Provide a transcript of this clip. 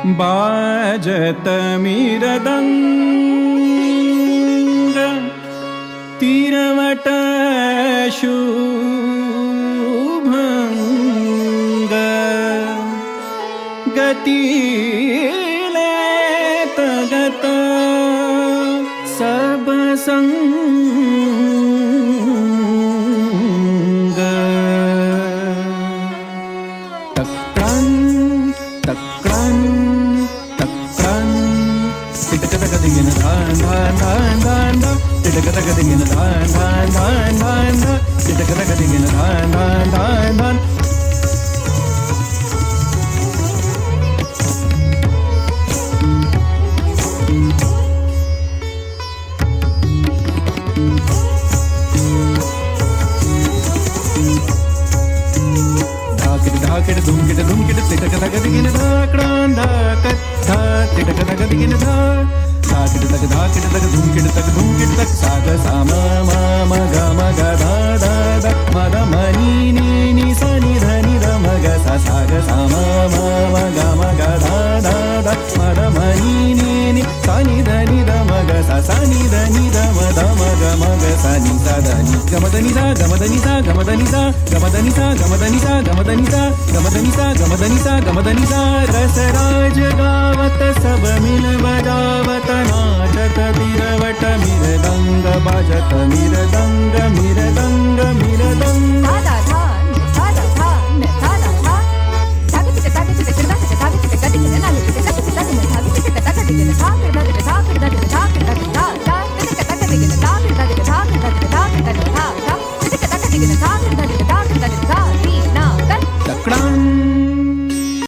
बाजत मिरदंग तीरवट शुभंग गतीले तगत सब संग तक्रान तक्रान तक्रान तिटकतकदिगिन धान धान धान धान धान तिटकतकदिगिन धान धान धान धान धान तिटकतकदिगिन धान धान धान धान धाकिट धुमकिट धुमकिट तिटकतकदिगिन धाक्रान धाकत धा तिटकतकदिगिन धा धाकिट तक धुमकिट तक साग साम मा म ग म ग धा धा धा म ग म नि नि नि सा नि ध नि ध म ग सा साग साम मा म ग म ग धा धा धा म ग म नि नि नि सा नि ध नि ध म ग सा सा नि ध नि ध म ध म ग म ग सा नि सा ध नि ग म ध नि सा ग म ध नि सा ग म ध नि सा ग म ध नि सा ग म ध नि सा ग म ध नि सा ग म ध नि सा ग म ध नि सा ग म ध नि सा रसराज गावत सब मिल बजावत नाचत तिरवट मिरदंग बाजत मिरदंग मिरदंग मिरदंग